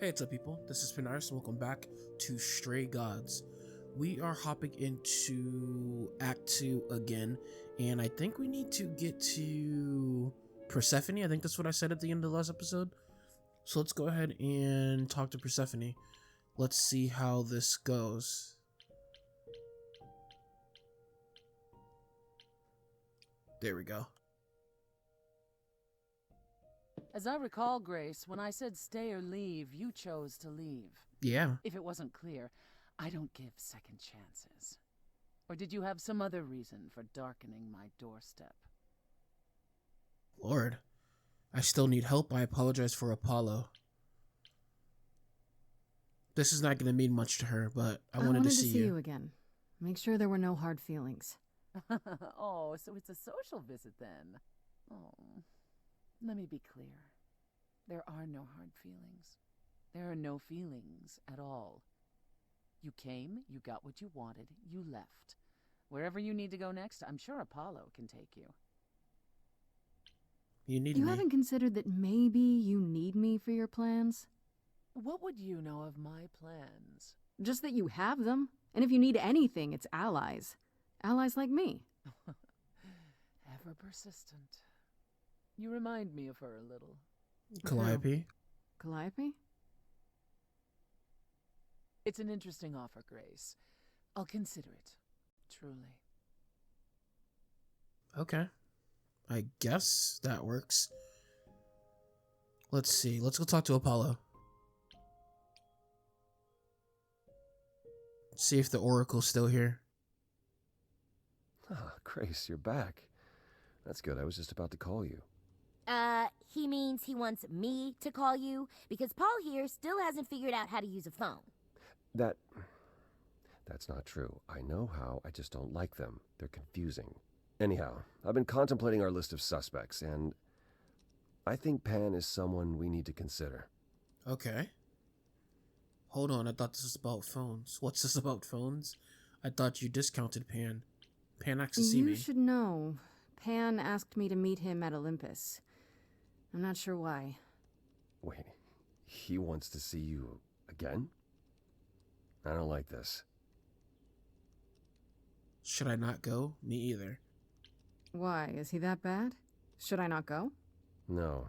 Hey, what's up, people? This is Panaorios, and welcome back to Stray Gods. We are hopping into Act 2 again, and I think we need to get to Persephone. I think that's what I said at the end of the last episode. So let's go ahead and talk to Persephone. Let's see how this goes. There we go. As I recall, Grace, when I said stay or leave, you chose to leave. Yeah. If it wasn't clear, I don't give second chances. Or did you have some other reason for darkening my doorstep? Lord, I still need help. I apologize for Apollo. This is not going to mean much to her, but I wanted to see you again. Make sure there were no hard feelings. Oh, so it's a social visit then. Oh, let me be clear. There are no hard feelings. There are no feelings at all. You came, you got what you wanted, you left. Wherever you need to go next, I'm sure Apollo can take you. You haven't considered that maybe you need me for your plans? What would you know of my plans? Just that you have them. And if you need anything, it's allies. Allies like me. Ever persistent. You remind me of her a little. Calliope? Calliope? It's an interesting offer, Grace. I'll consider it. Truly. Okay. I guess that works. Let's see. Let's go talk to Apollo. See if the Oracle's still here. Ah, Grace, you're back. That's good. I was just about to call you. He means he wants me to call you because Paul here still hasn't figured out how to use a phone. That's not true. I know how, I just don't like them. They're confusing. Anyhow, I've been contemplating our list of suspects, and I think Pan is someone we need to consider. Okay. Hold on, I thought this was about phones. What's this about phones? I thought you discounted Pan. Pan asked to see me. You should know. Pan asked me to meet him at Olympus. I'm not sure why. Wait, he wants to see you again? I don't like this. Should I not go? Me either. Why? Is he that bad? Should I not go? No.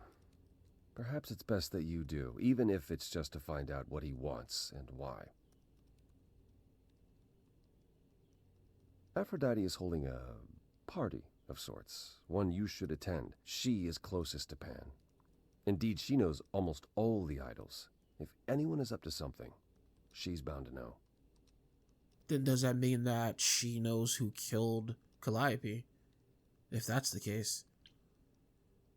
Perhaps it's best that you do, even if it's just to find out what he wants and why. Aphrodite is holding a party of sorts, one you should attend. She is closest to Pan. Indeed, she knows almost all the idols. If anyone is up to something, she's bound to know. Then does that mean that she knows who killed Calliope? If that's the case.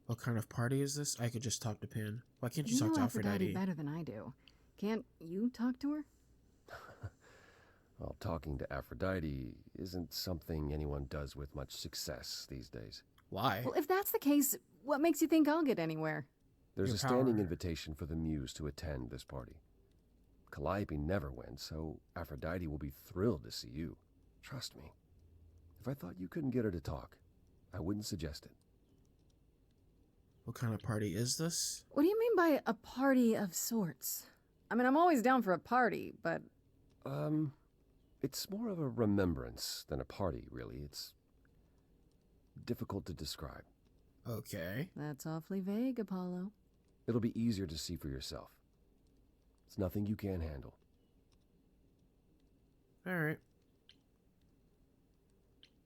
What kind of party is this? I could just talk to Pan. Why can't you talk to Aphrodite? Better than I do. Can't you talk to her? Well, talking to Aphrodite isn't something anyone does with much success these days. Why? Well, if that's the case, what makes you think I'll get anywhere? There's Your a standing power. invitation for the muse to attend this party. Calliope never went, so Aphrodite will be thrilled to see you. Trust me. If I thought you couldn't get her to talk, I wouldn't suggest it. What kind of party is this? What do you mean by a party of sorts? I mean, I'm always down for a party, but... It's more of a remembrance than a party, really. It's difficult to describe. Okay. That's awfully vague, Apollo. It'll be easier to see for yourself. It's nothing you can't handle. Alright.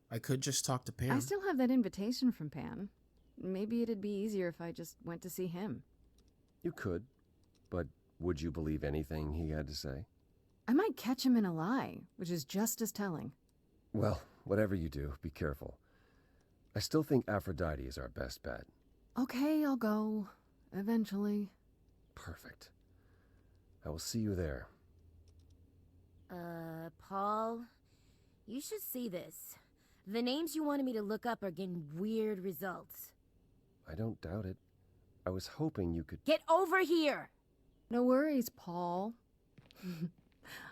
I could just talk to Pan. I still have that invitation from Pan. Maybe it'd be easier if I just went to see him. You could, but would you believe anything he had to say? I might catch him in a lie, which is just as telling. Well, whatever you do, be careful. I still think Aphrodite is our best bet. Okay, I'll go. Eventually. Perfect. I will see you there. Paul, you should see this. The names you wanted me to look up are getting weird results. I don't doubt it. I was hoping you could... Get over here! No worries, Paul.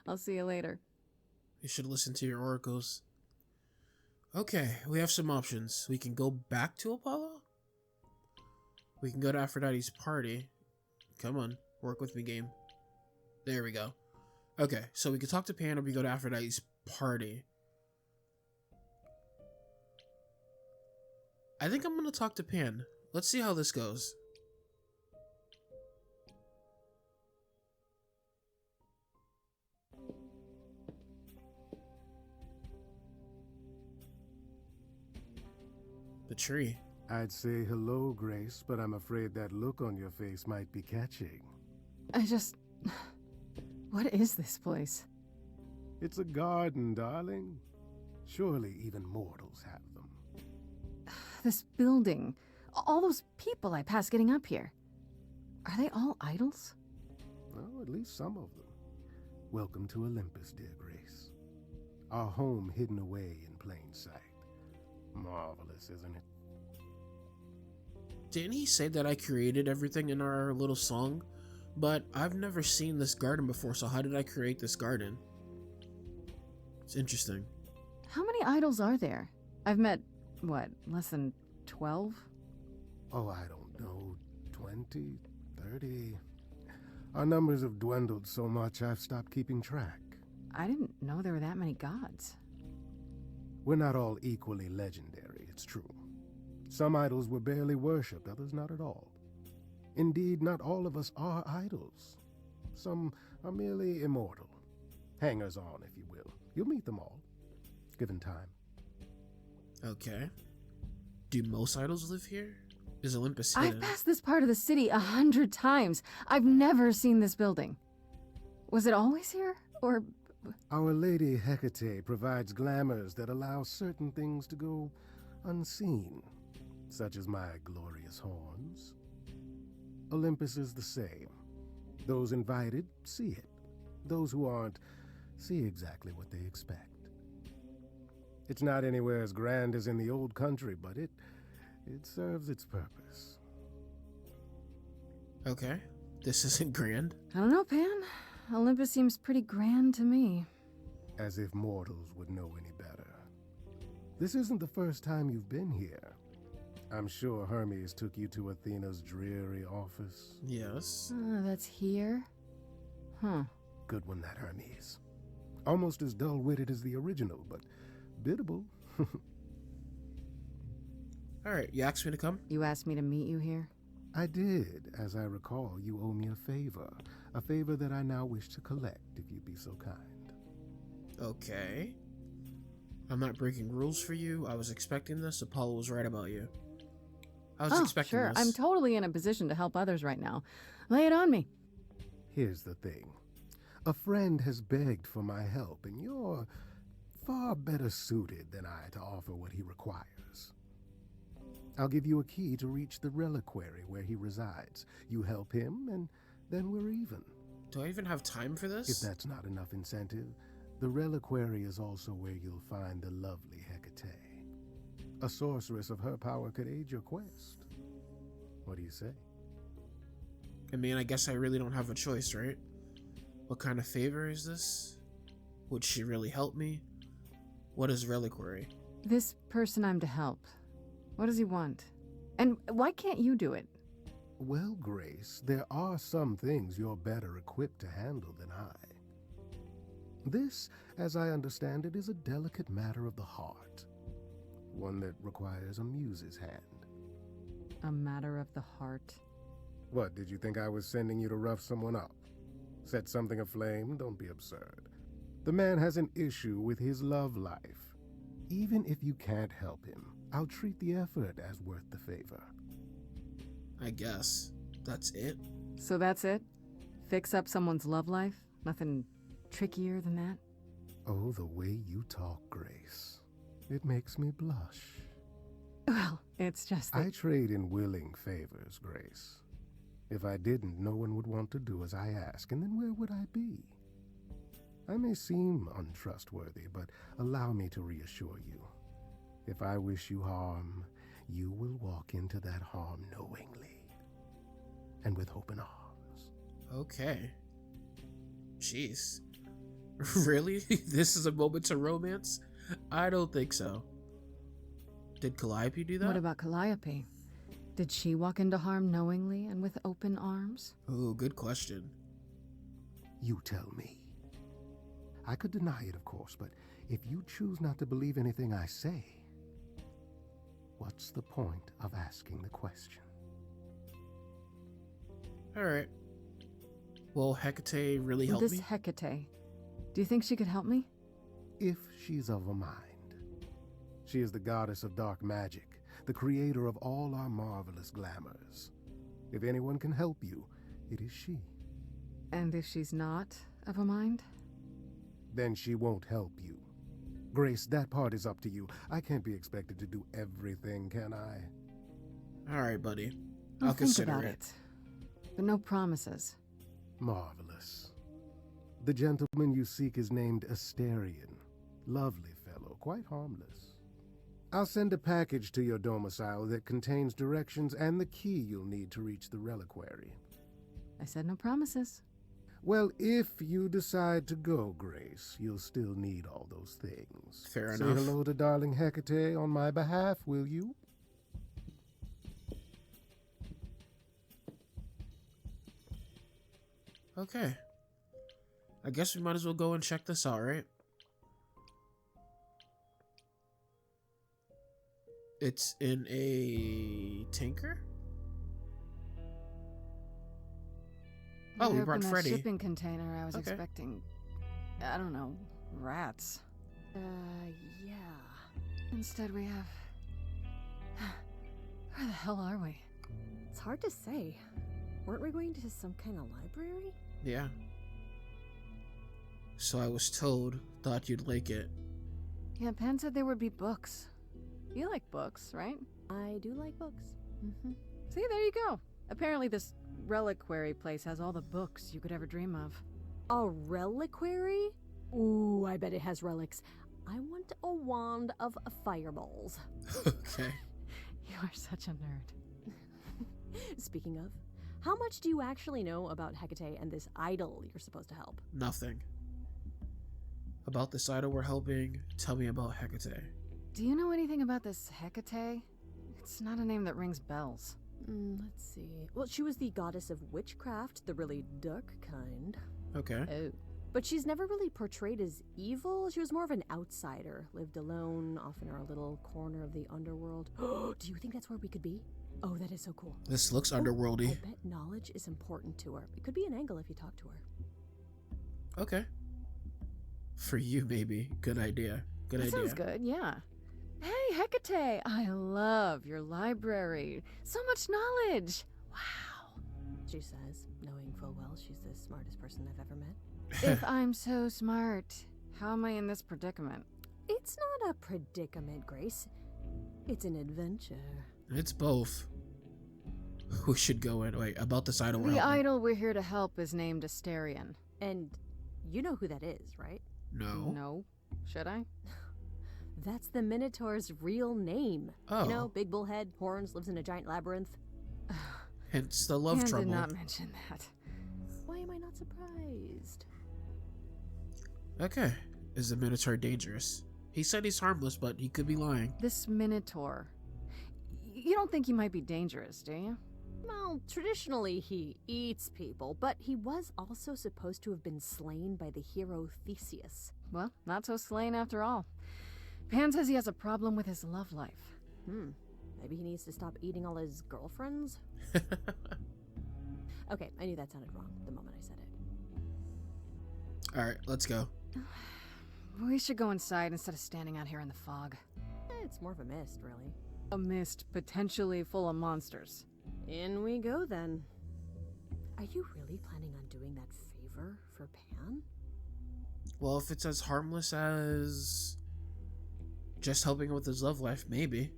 I'll see you later. You should listen to your oracles. Okay, we have some options. We can go back to Apollo. We can go to Aphrodite's party. Come on, work with me, game. There we go. Okay, so we can talk to Pan or we go to Aphrodite's party. I think I'm gonna talk to Pan. Let's see how this goes. The tree. I'd say hello, Grace, but I'm afraid that look on your face might be catching. What is this place? It's a garden, darling. Surely even mortals have them. This building. All those people I pass getting up here. Are they all idols? Well, at least some of them. Welcome to Olympus, dear Grace. Our home hidden away in plain sight. Marvelous, isn't it? Didn't he say that I created everything in our little song? But I've never seen this garden before, so how did I create this garden? It's interesting. How many idols are there? I've met, what, less than 12? Oh, I don't know. 20, 30. Our numbers have dwindled so much I've stopped keeping track. I didn't know there were that many gods. We're not all equally legendary, it's true. Some idols were barely worshipped, others not at all. Indeed, not all of us are idols. Some are merely immortal. Hangers-on, if you will. You'll meet them all, given time. Okay. Do most idols live here? Is Olympus hidden? I've passed this part of the city 100 times. I've never seen this building. Was it always here? Or... Our Lady Hecate provides glamours that allow certain things to go unseen, such as my glorious horns. Olympus is the same. Those invited see it. Those who aren't see exactly what they expect. It's not anywhere as grand as in the old country, but it serves its purpose. Okay. This isn't grand. I don't know, Pan. Olympus seems pretty grand to me. As if mortals would know any better. This isn't the first time you've been here. I'm sure Hermes took you to Athena's dreary office. Yes. That's here? Huh. Good one, that Hermes. Almost as dull-witted as the original, but biddable. Alright, you asked me to come? You asked me to meet you here? I did. As I recall, you owe me a favor that I now wish to collect, if you'd be so kind. Okay. I'm not breaking rules for you. I was expecting this. Apollo was right about you. I was expecting sure. this. I'm totally in a position to help others right now. Lay it on me. Here's the thing. A friend has begged for my help, and you're far better suited than I to offer what he requires. I'll give you a key to reach the reliquary where he resides. You help him, and then we're even. Do I even have time for this? If that's not enough incentive, the reliquary is also where you'll find the lovely Hecate. A sorceress of her power could aid your quest. What do you say? I mean, I guess I really don't have a choice, right? What kind of favor is this? Would she really help me? What is reliquary? This person I'm to help. What does he want? And why can't you do it? Well, Grace, there are some things you're better equipped to handle than I. This, as I understand it, is a delicate matter of the heart. One that requires a muse's hand. A matter of the heart. What, did you think I was sending you to rough someone up? Set something aflame? Don't be absurd. The man has an issue with his love life. Even if you can't help him, I'll treat the effort as worth the favor. I guess. That's it? So that's it? Fix up someone's love life? Nothing trickier than that? Oh, the way you talk, Grace. It makes me blush. Well, it's just that... I trade in willing favors, Grace. If I didn't, no one would want to do as I ask, and then where would I be? I may seem untrustworthy, but allow me to reassure you. If I wish you harm, you will walk into that harm knowingly and with open arms. Okay. Jeez. Really? This is a moment to romance? I don't think so. Did Calliope do that? What about Calliope? Did she walk into harm knowingly and with open arms? Ooh, good question. You tell me. I could deny it, of course, but if you choose not to believe anything I say, what's the point of asking the question? Alright. Will Hecate really help This me? Hecate, do you think she could help me? If she's of a mind. She is the goddess of dark magic, the creator of all our marvelous glamours. If anyone can help you, it is she. And if she's not of a mind? Then she won't help you. Grace, that part is up to you. I can't be expected to do everything, can I? Alright, buddy. I'll I'll think consider about it. it. But no promises. Marvelous. The gentleman you seek is named Asterion. Lovely fellow, quite harmless. I'll send a package to your domicile that contains directions and the key you'll need to reach the reliquary. I said no promises. Well, if you decide to go, Grace, you'll still need all those things. Fair Say enough. hello to darling Hecate on my behalf, will you? Okay. I guess we might as well go and check this out, right? It's in a tanker? Oh, When we I brought opened that Freddy. shipping container, I was Okay. expecting, I don't know, rats. Yeah. Instead we have... Where the hell are we? It's hard to say. Weren't we going to some kind of library? Yeah. So I was told, thought you'd like it. Yeah, Pan said there would be books. You like books, right? I do like books. Mm-hmm. See, there you go. Apparently this reliquary place has all the books you could ever dream of. A reliquary? Ooh, I bet it has relics. I want a wand of fireballs. Okay. You are such a nerd. Speaking of, how much do you actually know about Hecate and this idol you're supposed to help? Nothing. About this idol we're helping, tell me about Hecate. Do you know anything about this Hecate? It's not a name that rings bells. Let's see. Well, she was the goddess of witchcraft, the really dark kind. Okay. Oh. But she's never really portrayed as evil. She was more of an outsider, lived alone, off in her little corner of the underworld. Do you think that's where we could be? Oh, that is so cool. This looks I underworldy. bet knowledge is important to her. It could be an angle if you talk to her. Okay. For you, baby. Good idea. Good That idea. sounds good, yeah. Hey, Hecate! I love your library. So much knowledge! Wow. She says, knowing full well she's the smartest person I've ever met. If I'm so smart, how am I in this predicament? It's not a predicament, Grace. It's an adventure. It's both. We should go in. Wait, about this idol we're The helping. idol we're here to help is named Asterion. And you know who that is, right? No. No. Should I? That's the Minotaur's real name. Oh. You know, big bullhead, horns, lives in a giant labyrinth. Hence the love Pan trouble. did not mention that. Why am I not surprised? Okay. Is the Minotaur dangerous? He said he's harmless, but he could be lying. This Minotaur. You don't think he might be dangerous, do you? Well, traditionally he eats people, but he was also supposed to have been slain by the hero Theseus. Well, not so slain after all. Pan says he has a problem with his love life. Maybe he needs to stop eating all his girlfriends? Okay, I knew that sounded wrong the moment I said it. Alright, let's go. We should go inside instead of standing out here in the fog. It's more of a mist, really. A mist potentially full of monsters. In we go, then. Are you really planning on doing that favor for Pan? Well, if it's as harmless as just helping him with his love life, maybe.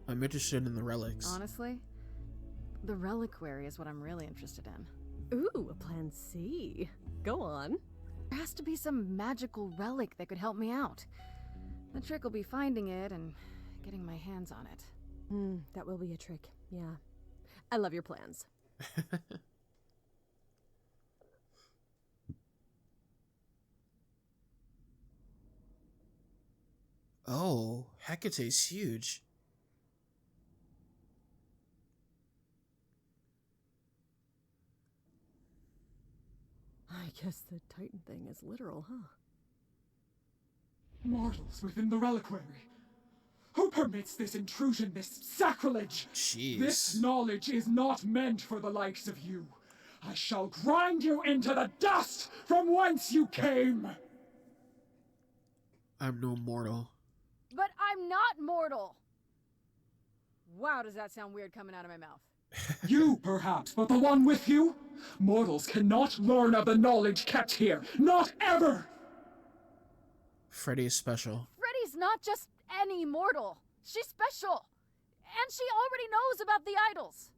I'm interested in the relics. Honestly, the reliquary is what I'm really interested in. Ooh, a plan C. Go on. There has to be some magical relic that could help me out. The trick will be finding it and getting my hands on it. That will be a trick, yeah. I love your plans. Oh, Hecate's huge. I guess the Titan thing is literal, huh? Mortals within the reliquary. Who permits this intrusion, this sacrilege? Jeez. This knowledge is not meant for the likes of you. I shall grind you into the dust from whence you came. I'm no mortal. But I'm not mortal! Wow, does that sound weird coming out of my mouth? You, perhaps, but the one with you? Mortals cannot learn of the knowledge kept here. Not ever! Freddy is special. Freddy's not just any mortal. She's special. And she already knows about the idols.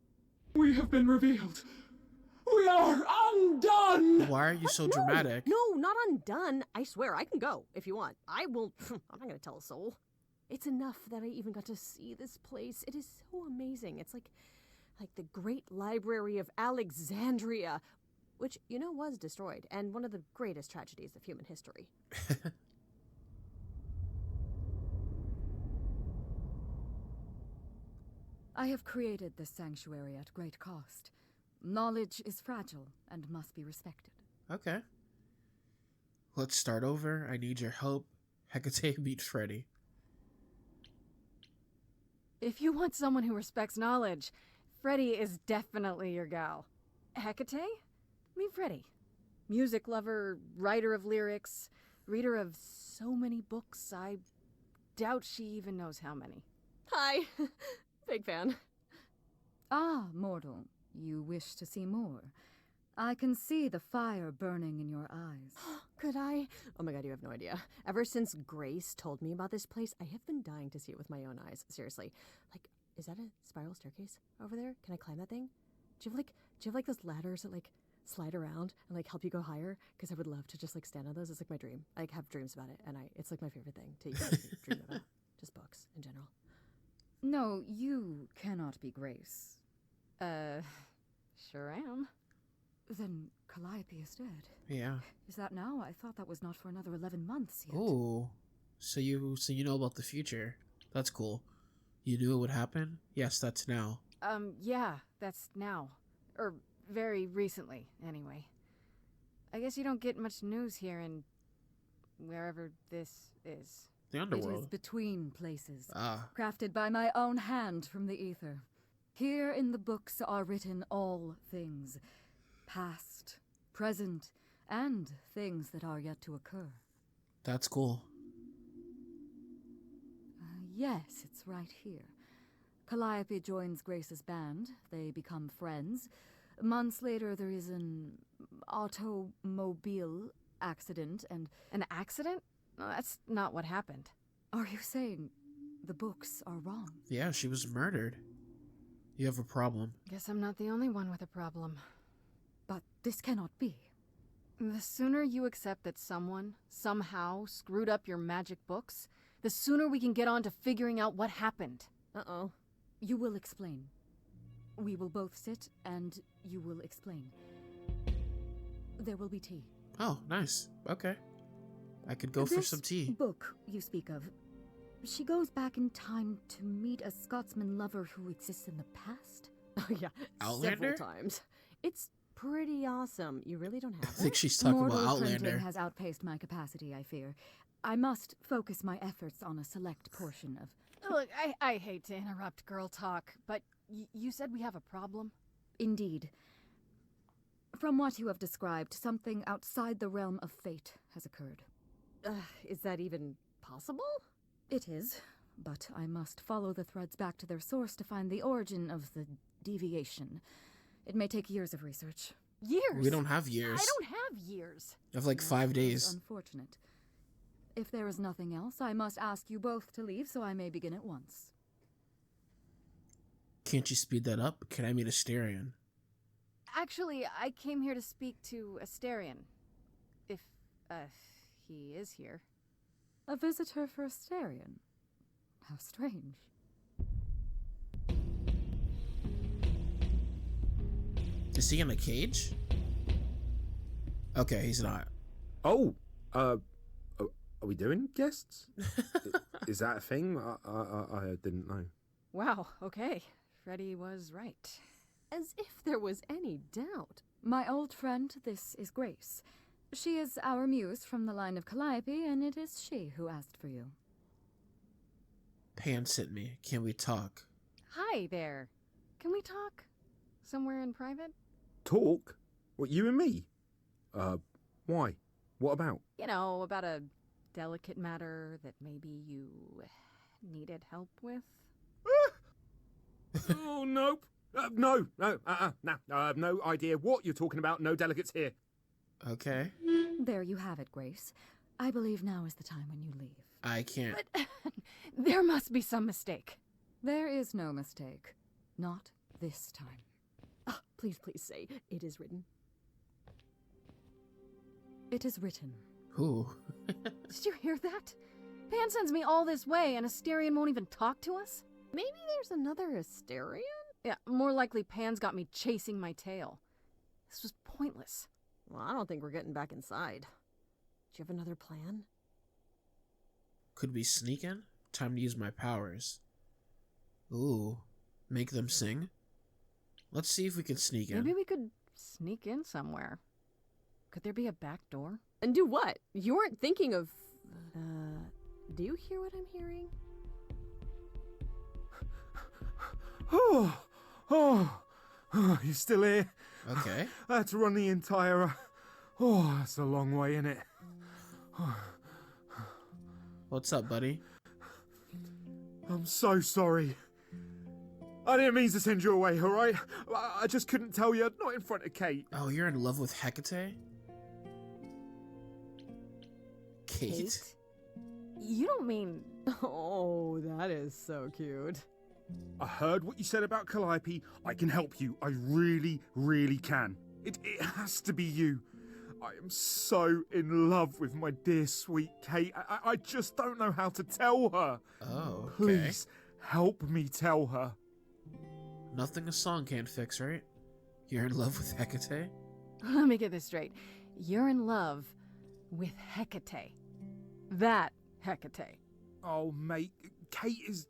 We have been revealed. We are undone! Why are you so No, dramatic? No, not undone. I swear, I can go if you want. I will. I'm not gonna tell a soul. It's enough that I even got to see this place. It is so amazing. It's like the Great Library of Alexandria, which, you know, was destroyed, and one of the greatest tragedies of human history. I have created this sanctuary at great cost. Knowledge is fragile and must be respected. Okay. Let's start over. I need your help. Hecate meet Freddy. If you want someone who respects knowledge, Freddy is definitely your gal. Hecate? Meet Freddy. Music lover, writer of lyrics, reader of so many books, I doubt she even knows how many. Hi. Big fan. Ah, mortal, you wish to see more. I can see the fire burning in your eyes. Could I? Oh my god, you have no idea. Ever since Grace told me about this place, I have been dying to see it with my own eyes. Seriously. Like, is that a spiral staircase over there? Can I climb that thing? Do you have like those ladders that like slide around and like help you go higher? Because I would love to just like stand on those. It's like my dream. I like have dreams about it, and it's like my favorite thing to dream about. Just books in general. No, you cannot be Grace. Sure am. Then Calliope is dead. Yeah. Is that now? I thought that was not for another 11 months yet. Oh. So you know about the future. That's cool. You knew it would happen? Yes, that's now. Yeah, that's now. Or very recently, anyway. I guess you don't get much news here in wherever this is. The It underworld. is between places, Ah. crafted by my own hand from the ether. Here in the books are written all things, past, present, and things that are yet to occur. That's cool. Yes, it's right here. Calliope joins Grace's band. They become friends. Months later, there is an automobile accident and... An accident? No, that's not what happened. Are you saying the books are wrong? Yeah, she was murdered. You have a problem. Guess I'm not the only one with a problem. But this cannot be. The sooner you accept that someone, somehow, screwed up your magic books, the sooner we can get on to figuring out what happened. Uh-oh. You will explain. We will both sit, and you will explain. There will be tea. Oh, nice. Okay. I could go for some tea. This book you speak of, she goes back in time to meet a Scotsman lover who exists in the past? Oh yeah, Outlander? several times. It's pretty awesome. You really don't I have think that? she's talking Mortal about printing Outlander. has outpaced my capacity, I fear. I must focus my efforts on a select portion of... Look, I hate to interrupt girl talk, but you said we have a problem? Indeed. From what you have described, something outside the realm of fate has occurred. Is that even possible? It is, but I must follow the threads back to their source to find the origin of the deviation. It may take years of research. Years? We don't have years. I don't have years. I have like 5 That is days. unfortunate. If there is nothing else, I must ask you both to leave so I may begin at once. Can't you speed that up? Can I meet Asterion? Actually, I came here to speak to Asterion. If, he is here. A visitor for Asterion? How strange. Is he in a cage? Okay, he's not. Oh, are we doing guests? Is that a thing? I didn't know. Wow, okay. Freddy was right. As if there was any doubt. My old friend, this is Grace. She is our muse from the line of Calliope, and it is she who asked for you. Pan sent me. Can we talk? Hi there. Can we talk? Somewhere in private? Talk? What, you and me? Why? What about? You know, about a delicate matter that maybe you needed help with? Oh, nope. No. I have no idea what you're talking about. No delegates here. Okay. There you have it, Grace. I believe now is the time when you leave. I can't. But there must be some mistake. There is no mistake. Not this time. Ah, please say, it is written. It is written. Who? Did you hear that? Pan sends me all this way and Asterion won't even talk to us? Maybe there's another Asterion? Yeah, more likely Pan's got me chasing my tail. This was pointless. Well, I don't think we're getting back inside. Do you have another plan? Could we sneak in? Time to use my powers. Ooh. Make them sing? Let's see if we can sneak in. Maybe we could sneak in somewhere. Could there be a back door? And do what? You weren't thinking of... do you hear what I'm hearing? Oh, you're still here? Okay. I had to run the entire... that's a long way, innit? What's up, buddy? I'm so sorry. I didn't mean to send you away, alright? I just couldn't tell you, not in front of Kate. Oh, you're in love with Hecate? Kate? You don't mean... Oh, that is so cute. I heard what you said about Calliope. I can help you. I really, really can. It has to be you. I am so in love with my dear sweet Kate. I just don't know how to tell her. Oh, okay. Please, help me tell her. Nothing a song can't fix, right? You're in love with Hecate? Let me get this straight. You're in love with Hecate. That Hecate. Oh, mate, Kate is...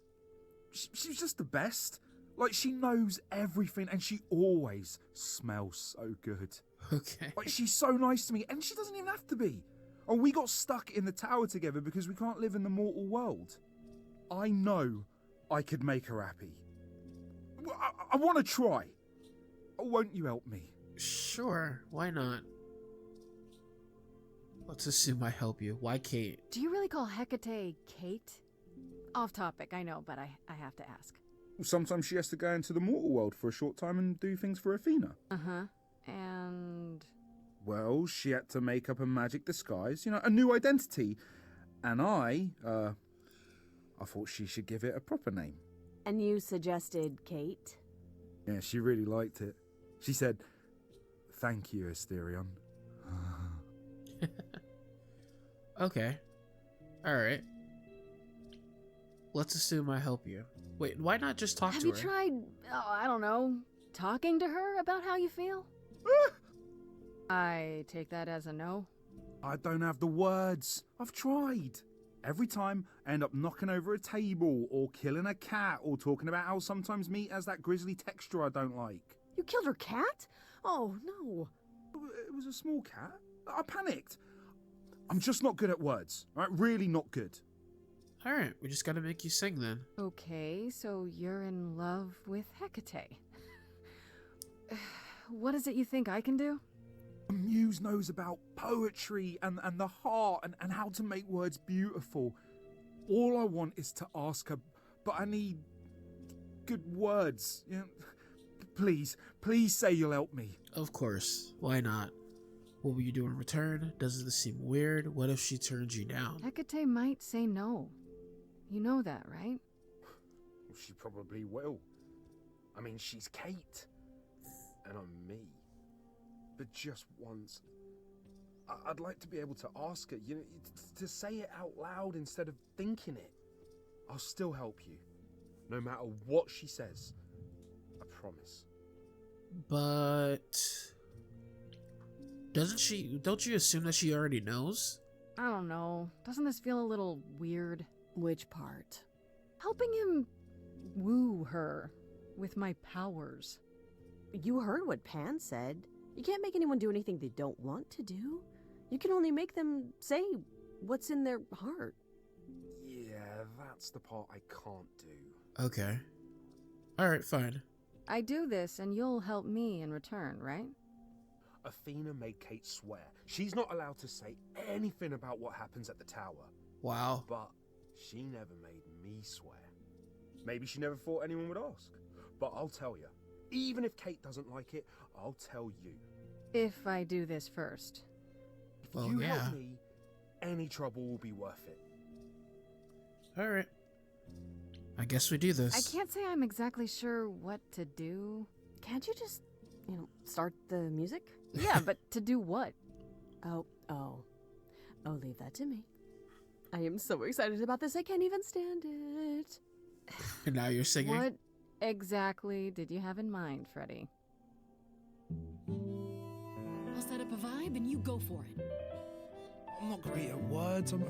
She's just the best. Like, she knows everything and she always smells so good. Okay. Like, she's so nice to me and she doesn't even have to be. Oh, we got stuck in the tower together because we can't live in the mortal world. I know I could make her happy. I want to try. Won't you help me? Sure, why not? Let's assume I help you. Why Kate? Do you really call Hecate Kate? Off topic, I know, but I have to ask. Sometimes she has to go into the mortal world for a short time and do things for Athena. Uh-huh. And... Well, she had to make up a magic disguise, you know, a new identity. And I thought she should give it a proper name. And you suggested Kate? Yeah, she really liked it. She said, "Thank you, Asterion." Okay. Alright. Let's assume I help you. Wait, why not just talk have to you her? tried, I don't know, talking to her about how you feel? I take that as a no. I don't have the words. I've tried. Every time I end up knocking over a table or killing a cat or talking about how sometimes meat has that grisly texture I don't like. You killed her cat? Oh, no. It was a small cat. I panicked. I'm just not good at words. All right? Really not good. Alright, we just gotta make you sing then. Okay, so you're in love with Hecate. What is it you think I can do? A muse knows about poetry and the heart and how to make words beautiful. All I want is to ask her, but I need good words. You know, please say you'll help me. Of course, why not? What will you do in return? Does this seem weird? What if she turns you down? Hecate might say no. You know that, right? She probably will. I mean, she's Kate. And I'm me. But just once, I'd like to be able to ask her, you know, to say it out loud instead of thinking it. I'll still help you, no matter what she says. I promise. But... don't you assume that she already knows? I don't know. Doesn't this feel a little weird? Which part? Helping him woo her with my powers. You heard what Pan said. You can't make anyone do anything they don't want to do. You can only make them say what's in their heart. Yeah, that's the part I can't do. Okay. Alright, fine. I do this and you'll help me in return, right? Athena made Kate swear she's not allowed to say anything about what happens at the tower. Wow. But she never made me swear. Maybe she never thought anyone would ask. But I'll tell you, even if Kate doesn't like it, I'll tell you. If I do this first. If you help me, any trouble will be worth it. Alright. I guess we do this. I can't say I'm exactly sure what to do. Can't you just, start the music? Yeah, but to do what? Oh, leave that to me. I am so excited about this, I can't even stand it. Now you're singing? What exactly did you have in mind, Freddie? I'll set up a vibe and you go for it. I'm not great at words. I'm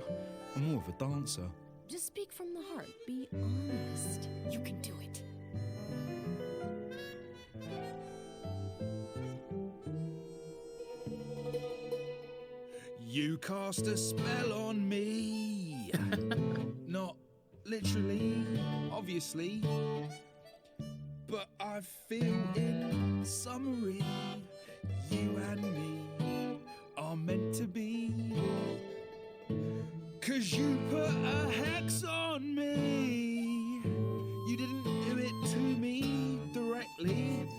more of a dancer. Just speak from the heart. Be honest. You can do it. You cast a spell on me. Not literally, obviously. But I feel in summary, you and me are meant to be. 'Cause you put a hex on me. You didn't do it to me directly.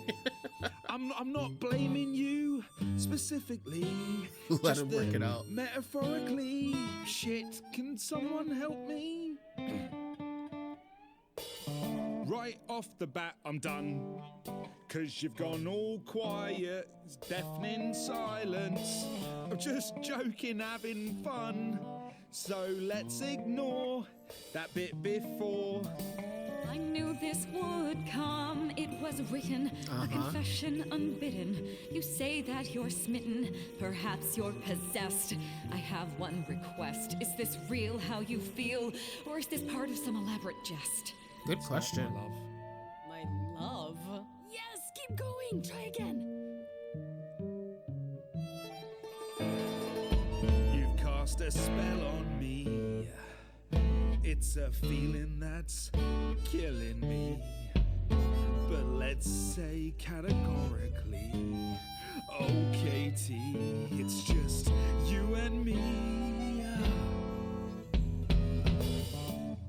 I'm not blaming you specifically. Let him work it out. Metaphorically. Shit, can someone help me? Right off the bat, I'm done. 'Cause you've gone all quiet, it's deafening silence. I'm just joking, having fun. So let's ignore that bit before. I knew this would come, it was written, a confession unbidden. You say that you're smitten, perhaps you're possessed. I have one request, is this real how you feel, or is this part of some elaborate jest? Good question. My love? Yes, keep going, try again. You've cast a spell on me. It's a feeling that's killing me. But let's say categorically, oh Katie, it's just you and me.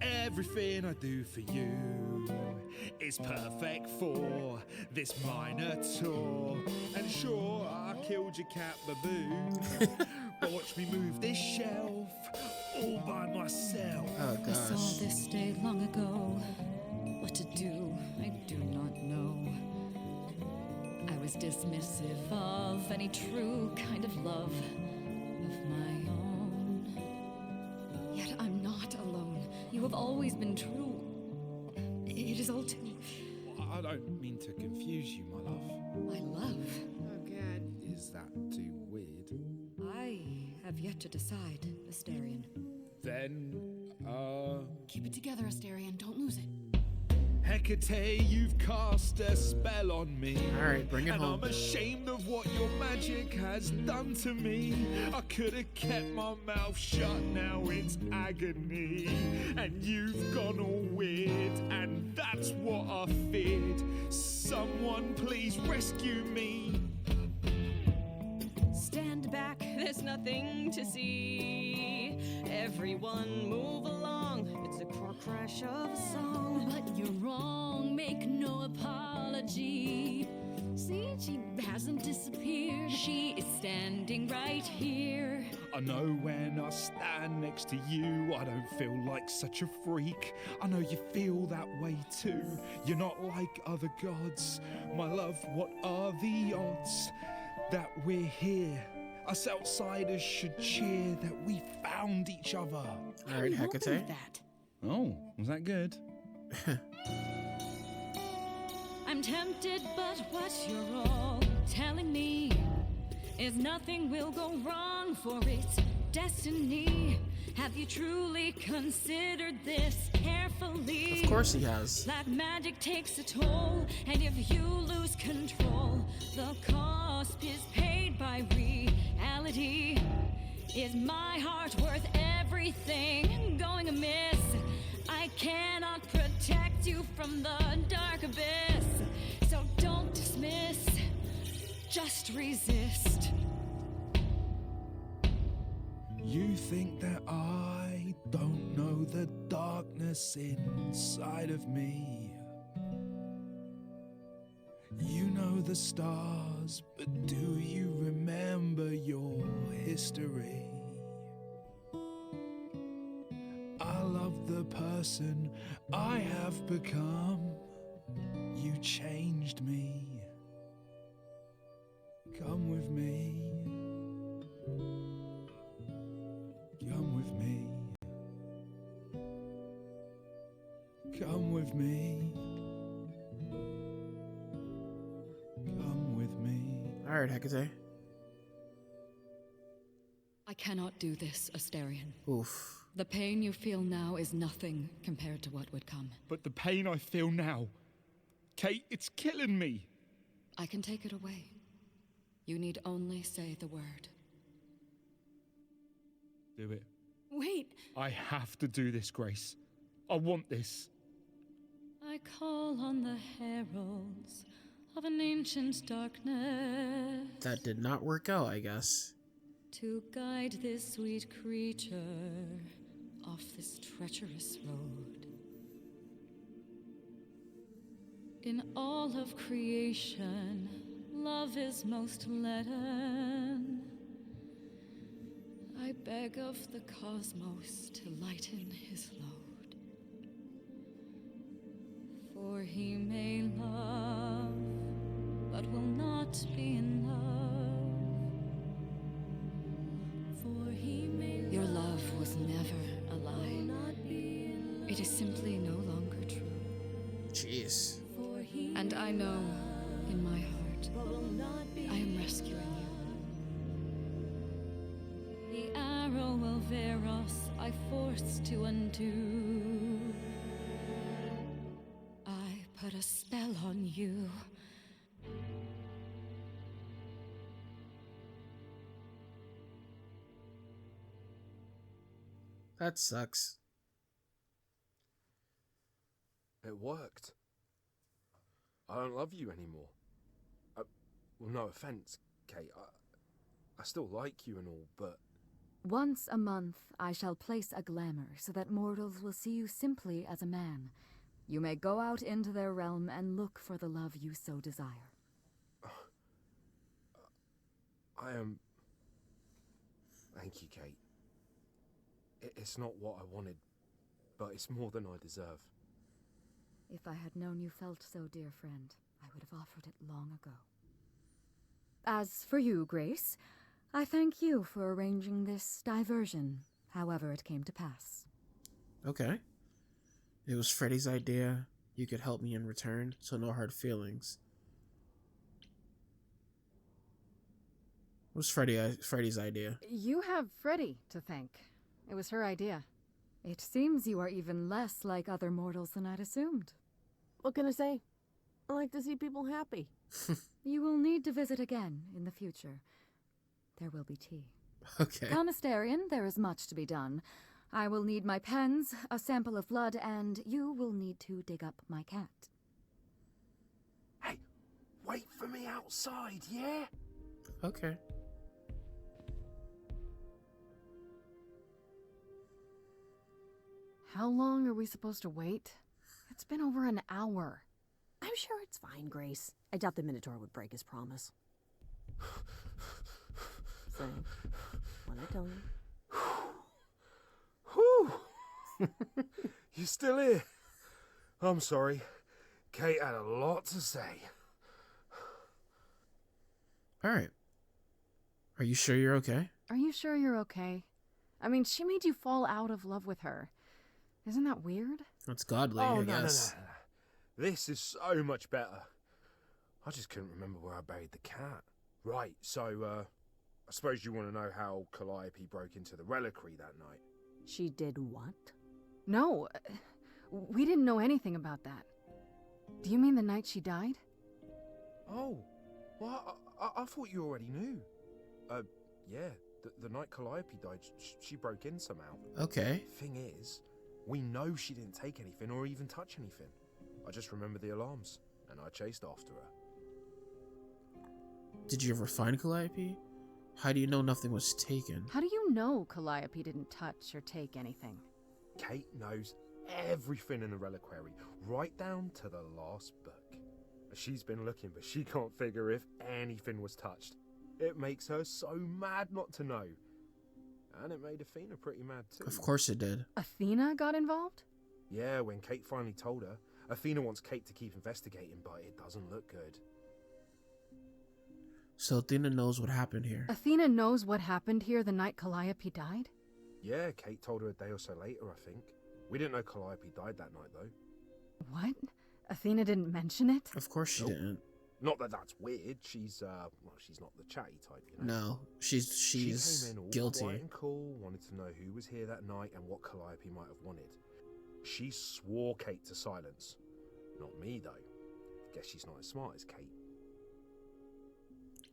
Everything I do for you is perfect for this minor tour. And sure, I killed your cat baboon, but watch me move this shelf all by myself. Oh I saw gosh. this day long ago. What to do, I do not know. I was dismissive of any true kind of love of my own. Yet I'm not alone. You have always been true. It is all too... I don't mean to confuse you, my love. My love? Oh, God. Is that too weird? I have yet to decide, Asterion. Then, Keep it together, Asterion. Don't lose it. Hecate, you've cast a spell on me. Alright, bring it and home. I'm ashamed of what your magic has done to me. I could have kept my mouth shut, now it's agony. And you've gone all weird, and that's what I feared. Someone please rescue me. Stand back, there's nothing to see. Everyone move along, it's a crash of a song. But you're wrong, make no apology. See, she hasn't disappeared. She is standing right here. I know when I stand next to you, I don't feel like such a freak. I know you feel that way too. You're not like other gods. My love, what are the odds that we're here? Us outsiders should cheer that we found each other. Alright, Hecate. Oh, was that good? I'm tempted, but what you're all telling me is nothing will go wrong, for it destiny? Have you truly considered this carefully? Of course he has. Black magic takes a toll, and if you lose control, the cost is paid by reality. Is my heart worth everything going amiss? I cannot protect you from the dark abyss. So don't dismiss, just resist. You think that I don't know the darkness inside of me. You know the stars, but do you remember your history? I love the person I have become. You changed me. Come with me. Come with me. Come with me. Come with me. All right, Hecate. I cannot do this, Asterion. Oof. The pain you feel now is nothing compared to what would come. But the pain I feel now, Kate, it's killing me. I can take it away. You need only say the word. Do it. Wait, I have to do this, Grace. I want this. I call on the heralds of an ancient darkness That did not work out, I guess. to guide this sweet creature off this treacherous road. In all of creation, love is most leaden. I beg of the cosmos to lighten his load. For he may love, but will not be in love. For he may Your love was never a lie. It is simply no longer true. Jeez. And I know, in my heart, I am rescuing you. the arrow of Eros I forced to undo. I put a spell on you. That sucks. It worked. I don't love you anymore. Well, no offense, Kate. I still like you and all, but... Once a month I shall place a glamour so that mortals will see you simply as a man. You may go out into their realm and look for the love you so desire. I am... Thank you, Kate. It's not what I wanted, but it's more than I deserve. If I had known you felt so, dear friend, I would have offered it long ago. As for you, Grace, I thank you for arranging this diversion, however it came to pass. Okay. It was Freddy's idea. You could help me in return, so no hard feelings. It was Freddy's idea. You have Freddy to thank. It was her idea. It seems you are even less like other mortals than I'd assumed. What can I say? I like to see people happy. You will need to visit again in the future. There will be tea. Okay. Come, Asterion, there is much to be done. I will need my pens, a sample of blood, and you will need to dig up my cat. Hey, wait for me outside, yeah? Okay. How long are we supposed to wait? It's been over an hour. I'm sure it's fine, Grace. I doubt the Minotaur would break his promise. So, what I tell you? Whew! You still here? I'm sorry. Kate had a lot to say. Alright. Are you sure you're okay? Are you sure you're okay? I mean, she made you fall out of love with her. Isn't that weird? That's godly, I guess. No. This is so much better. I just couldn't remember where I buried the cat. Right, so, I suppose you want to know how Calliope broke into the reliquary that night. She did what? No, we didn't know anything about that. Do you mean the night she died? Oh, well, I thought you already knew. Yeah, the night Calliope died, she broke in somehow. Okay. Thing is, we know she didn't take anything or even touch anything. I just remember the alarms, and I chased after her. Did you ever find Calliope? How do you know nothing was taken? How do you know Calliope didn't touch or take anything? Kate knows everything in the reliquary, right down to the last book. She's been looking, but she can't figure if anything was touched. It makes her so mad not to know. And it made Athena pretty mad too. Of course it did. Athena got involved? Yeah, when Kate finally told her. Athena wants Kate to keep investigating, but it doesn't look good. So Athena knows what happened here. Athena knows what happened here the night Calliope died? Yeah, Kate told her a day or so later, I think. We didn't know Calliope died that night, though. What? Athena didn't mention it? Of course she didn't. Not that that's weird. She's she's not the chatty type, you know. No, she's She came in all guilty. quiet and cool, wanted to know who was here that night and what Calliope might have wanted. She swore Kate to silence. Not me, though. Guess she's not as smart as Kate.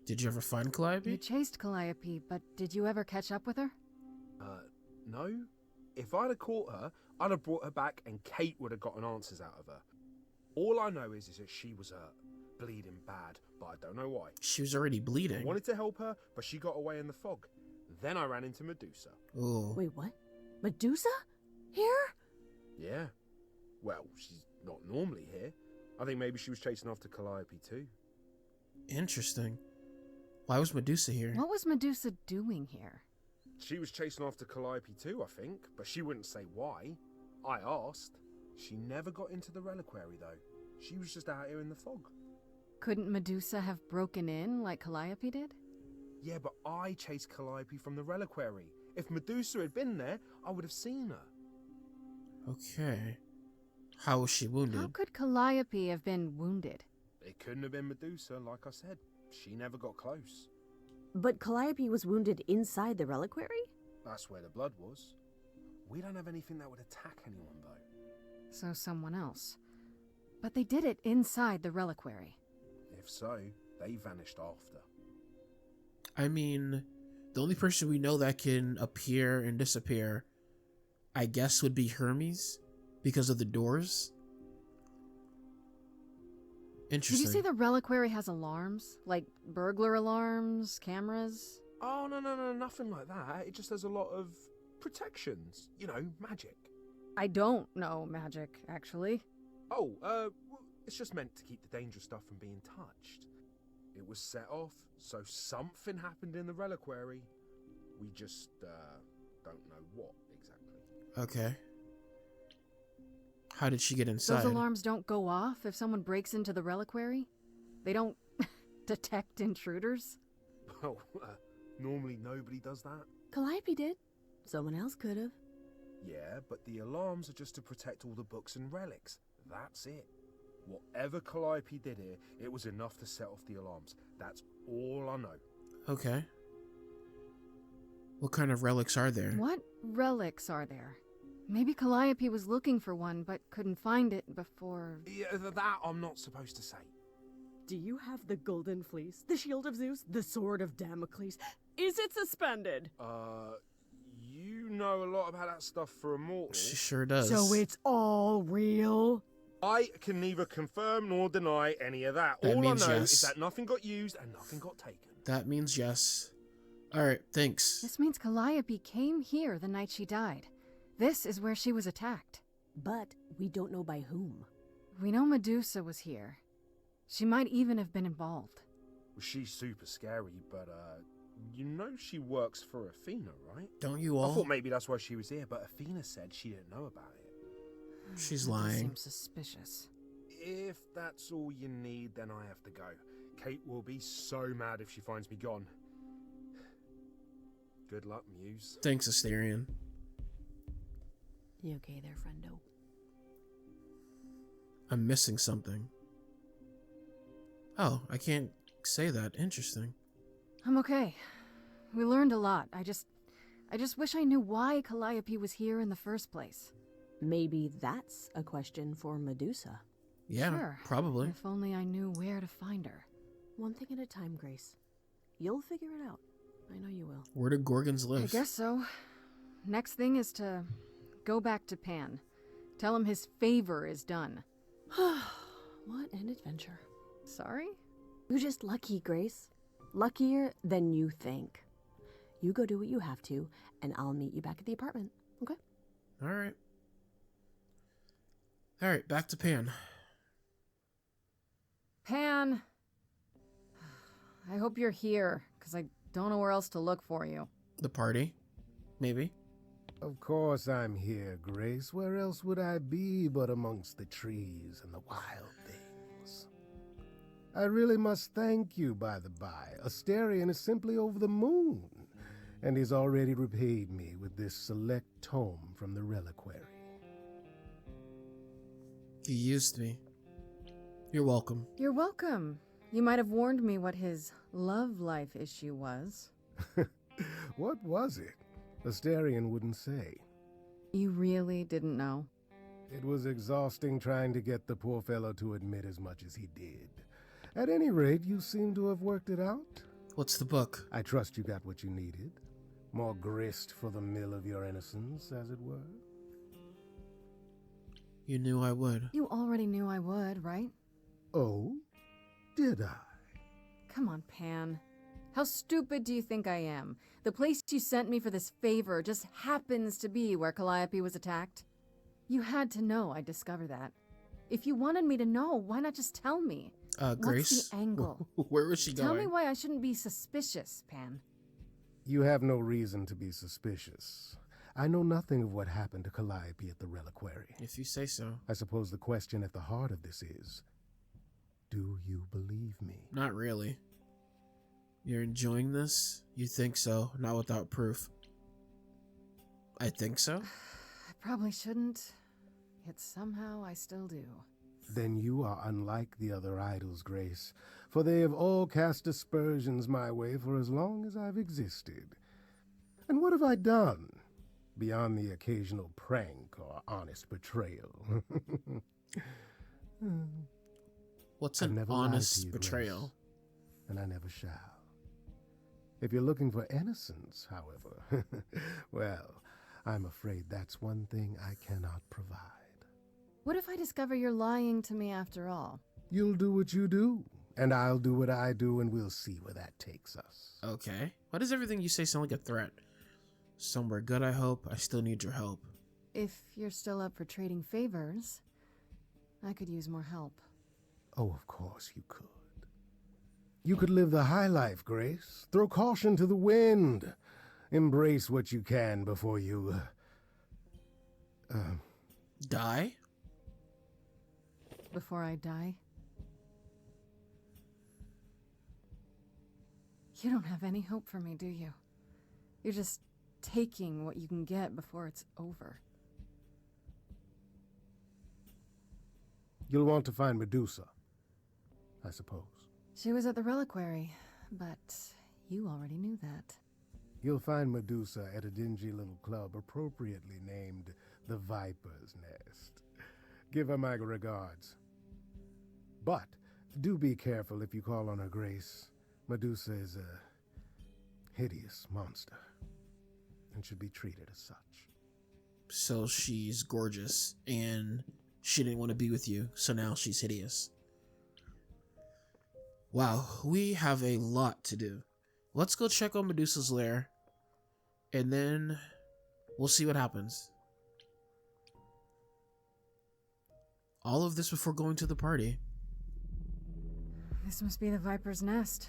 Did you ever find Calliope? You chased Calliope, but did you ever catch up with her? No. If I'd have caught her, I'd have brought her back and Kate would have gotten answers out of her. All I know is that she was bleeding bad, but I don't know why. She was already bleeding. I wanted to help her, but she got away in the fog. Then I ran into Medusa. Oh. Wait, what? Medusa? Here? Yeah. Well, she's not normally here. I think maybe she was chasing after Calliope too. Interesting. Why was Medusa here? What was Medusa doing here? She was chasing after Calliope too, I think, but she wouldn't say why. I asked. She never got into the reliquary though. She was just out here in the fog. Couldn't Medusa have broken in like Calliope did? Yeah, but I chased Calliope from the reliquary. If Medusa had been there, I would have seen her. Okay. How was she wounded? How could Calliope have been wounded? It couldn't have been Medusa, like I said. She never got close. But Calliope was wounded inside the reliquary? That's where the blood was. We don't have anything that would attack anyone, though. So someone else. But they did it inside the reliquary. If so, they vanished after. I mean, the only person we know that can appear and disappear, I guess, would be Hermes because of the doors. Interesting. Did you see the reliquary has alarms? Like burglar alarms, cameras? Oh, no, nothing like that. It just has a lot of protections. You know, magic. I don't know magic, actually. Oh, it's just meant to keep the dangerous stuff from being touched. It was set off, so something happened in the reliquary. We just, don't know what exactly. Okay. How did she get inside? Those alarms don't go off if someone breaks into the reliquary? They don't detect intruders? Well, normally nobody does that. Calliope did. Someone else could have. Yeah, but the alarms are just to protect all the books and relics. That's it. Whatever Calliope did here, it was enough to set off the alarms. That's all I know. Okay. What kind of relics are there? What relics are there? Maybe Calliope was looking for one, but couldn't find it before... Yeah, that I'm not supposed to say. Do you have the golden fleece, the shield of Zeus, the sword of Damocles? Is it suspended? You know a lot about that stuff for a mortal. She sure does. So it's all real? I can neither confirm nor deny any of that. That All I means know yes. is that nothing got used and nothing got taken. That means yes. Alright, thanks. This means Calliope came here the night she died. This is where she was attacked. But we don't know by whom. We know Medusa was here. She might even have been involved. Well, she's super scary, but, you know she works for Athena, right? Don't you all? I thought maybe that's why she was here, but Athena said she didn't know about it. She's That lying. seems suspicious. If that's all you need, then I have to go. Kate will be so mad if she finds me gone. Good luck, Muse. Thanks, Asterion. You okay there, friendo? I'm missing something. Oh, I can't say that. Interesting. I'm okay. We learned a lot. I just wish I knew why Calliope was here in the first place. Maybe that's a question for Medusa. Yeah, sure. Probably. If only I knew where to find her. One thing at a time, Grace. You'll figure it out. I know you will. Where do Gorgons live? I guess so. Next thing is to go back to Pan. Tell him his favor is done. What an adventure. Sorry? You're just lucky, Grace. Luckier than you think. You go do what you have to, and I'll meet you back at the apartment, okay? All right. All right, back to Pan. Pan! I hope you're here, because I don't know where else to look for you. The party? Maybe? Of course I'm here, Grace. Where else would I be but amongst the trees and the wild things? I really must thank you, by the by. Asterion is simply over the moon, and he's already repaid me with this select tome from the reliquary. He used me. You're welcome. You're welcome. You might have warned me what his love life issue was. What was it? Asterion wouldn't say. You really didn't know? It was exhausting trying to get the poor fellow to admit as much as he did. At any rate, you seem to have worked it out. What's the book? I trust you got what you needed. More grist for the mill of your innocence, as it were. You knew I would. You already knew I would, right? Oh? Did I? Come on, Pan. How stupid do you think I am? The place you sent me for this favor just happens to be where Calliope was attacked. You had to know I'd discover that. If you wanted me to know, why not just tell me? Grace? What's the angle? Where was she going? Tell me why I shouldn't be suspicious, Pan. You have no reason to be suspicious. I know nothing of what happened to Calliope at the reliquary. If you say so. I suppose the question at the heart of this is, do you believe me? Not really. You're enjoying this? You think so, not without proof. I think so? I probably shouldn't, yet somehow I still do. Then you are unlike the other idols, Grace, for they have all cast aspersions my way for as long as I've existed. And what have I done, beyond the occasional prank or honest betrayal? What's an honest betrayal? Grace, and I never shall. If you're looking for innocence, however, well, I'm afraid that's one thing I cannot provide. What if I discover you're lying to me after all? You'll do what you do, and I'll do what I do, and we'll see where that takes us. Okay. Why does everything you say sound like a threat? Somewhere good, I hope. I still need your help. If you're still up for trading favors, I could use more help. Oh, of course you could. You could live the high life, Grace. Throw caution to the wind. Embrace what you can before you... Die? Before I die? You don't have any hope for me, do you? You're just taking what you can get before it's over. You'll want to find Medusa, I suppose. She was at the reliquary, but you already knew that. You'll find Medusa at a dingy little club appropriately named the Viper's Nest. Give her my regards. But do be careful if you call on her, Grace. Medusa is a hideous monster and should be treated as such. So she's gorgeous and she didn't want to be with you, so now she's hideous. Wow, we have a lot to do. Let's go check on Medusa's lair, and then we'll see what happens. All of this before going to the party. This must be the Viper's Nest.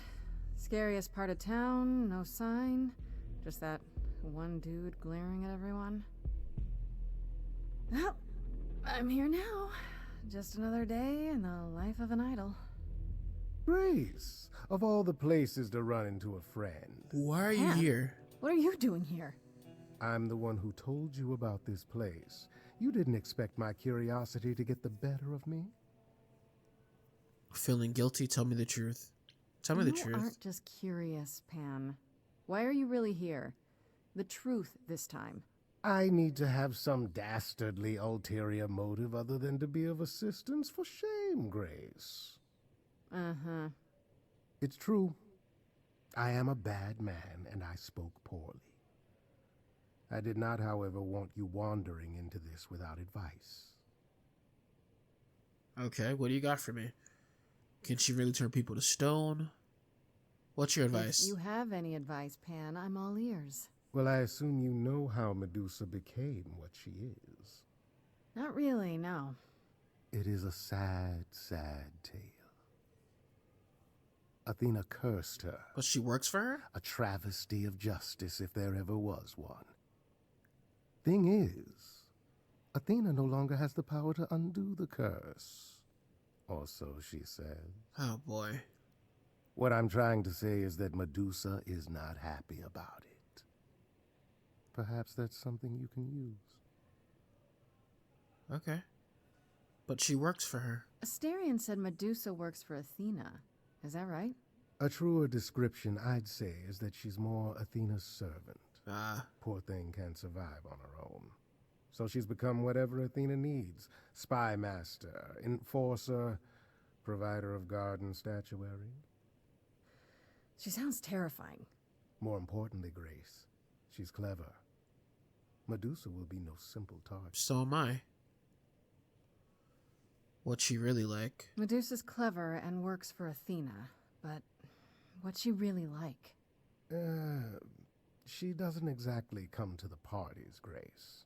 Scariest part of town, no sign. Just that one dude glaring at everyone. Well, I'm here now. Just another day in the life of an idol. Grace, of all the places to run into a friend. Why are you here? What are you doing here? I'm the one who told you about this place. You didn't expect my curiosity to get the better of me? Feeling guilty? Tell me the truth. Tell me the truth. You aren't just curious, Pan. Why are you really here? The truth this time. I need to have some dastardly ulterior motive other than to be of assistance. For shame, Grace. Uh-huh. It's true. I am a bad man, and I spoke poorly. I did not, however, want you wandering into this without advice. Okay, what do you got for me? Can she really turn people to stone? What's your advice? If you have any advice, Pan, I'm all ears. Well, I assume you know how Medusa became what she is. Not really, no. It is a sad, sad tale. Athena cursed her. But she works for her? A travesty of justice if there ever was one. Thing is, Athena no longer has the power to undo the curse. Or so she says. Oh boy. What I'm trying to say is that Medusa is not happy about it. Perhaps that's something you can use. Okay. But she works for her. Asterion said Medusa works for Athena. Is that right? A truer description, I'd say, is that she's more Athena's servant. Poor thing can't survive on her own. So she's become whatever Athena needs. Spy master, enforcer, provider of garden statuary. She sounds terrifying. More importantly, Grace, she's clever. Medusa will be no simple target. So am I. What's she really like? Medusa's clever and works for Athena, but what's she really like? She doesn't exactly come to the parties, Grace.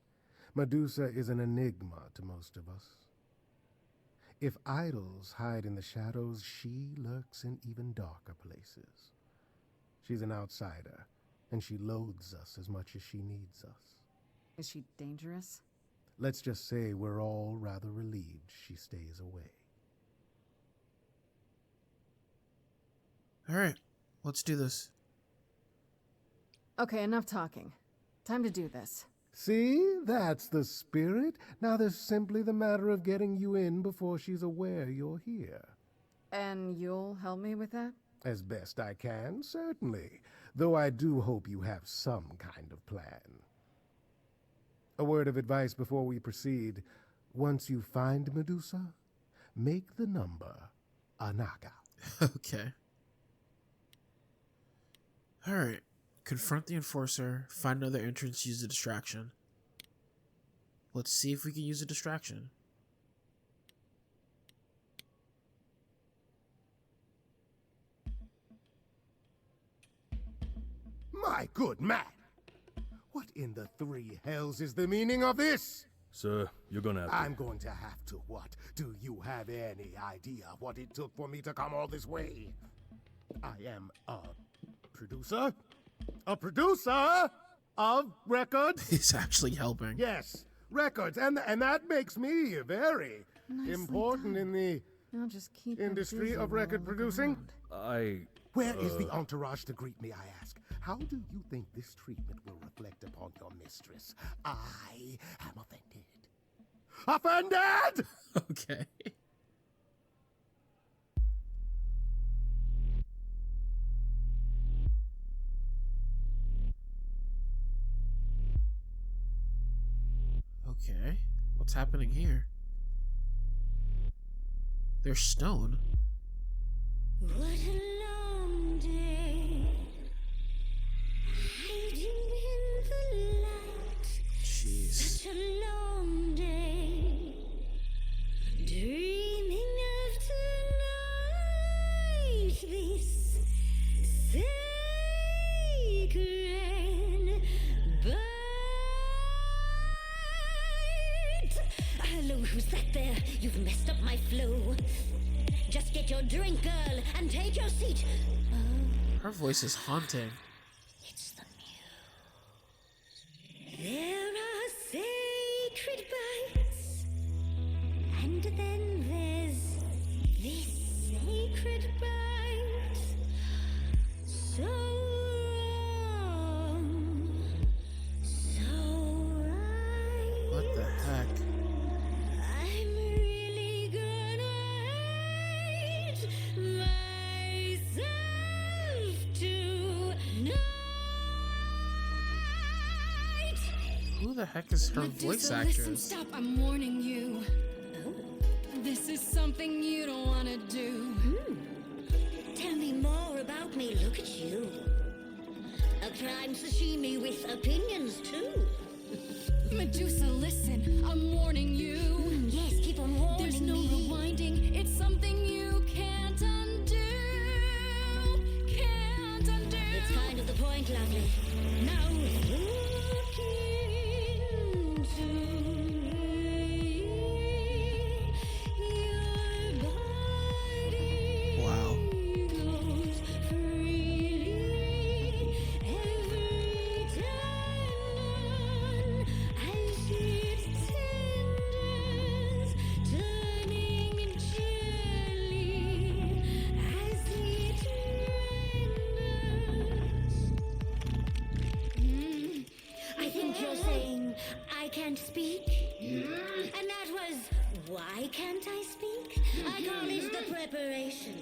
Medusa is an enigma to most of us. If idols hide in the shadows, she lurks in even darker places. She's an outsider, and she loathes us as much as she needs us. Is she dangerous? Let's just say we're all rather relieved she stays away. All right, let's do this. Okay, enough talking. Time to do this. See? That's the spirit. Now there's simply the matter of getting you in before she's aware you're here. And you'll help me with that? As best I can, certainly. Though I do hope you have some kind of plan. A word of advice before we proceed. Once you find Medusa, make the number a knockout. Okay. Alright. Confront the enforcer, find another entrance, use a distraction. Let's see if we can use a distraction. My good man! What in the three hells is the meaning of this? Sir, you're gonna have to... I'm going to have to what? Do you have any idea what it took for me to come all this way? I am a producer? A producer of records? He's actually helping. Yes, records. And that makes me very important in the I'll just keep industry of record producing. Where is the uh, entourage to greet me, I ask? How do you think this treatment will reflect upon your mistress? I am offended. Offended! Okay. Okay. What's happening here? There's stone. What a long day, hiding in the light. Jeez. Such a long day, dreaming of tonight. This sacred bite. Hello, who's that there? You've messed up my flow. Just get your drink, girl, and take your seat. Her voice is haunting. It's the muse. There are sacred bites, and then there's this sacred bite. So wrong, so right. What the heck? I'm really gonna hate myself tonight. who the heck is her Medusa, voice listen, actress? stop, I'm warning you. This is something you don't want to do. Tell me more about me, look at you. A prime sashimi with opinions, too. Medusa, listen, I'm warning you. Yes, keep on warning There's no me. rewinding, it's something you can't undo. Can't undo. It's kind of the point, lovely. Now, look into your body. Wow. Goes freely every time as it tenders, turning jelly as it renders. I think you're saying I can't speak, and that was why can't I speak? I call it the preparation.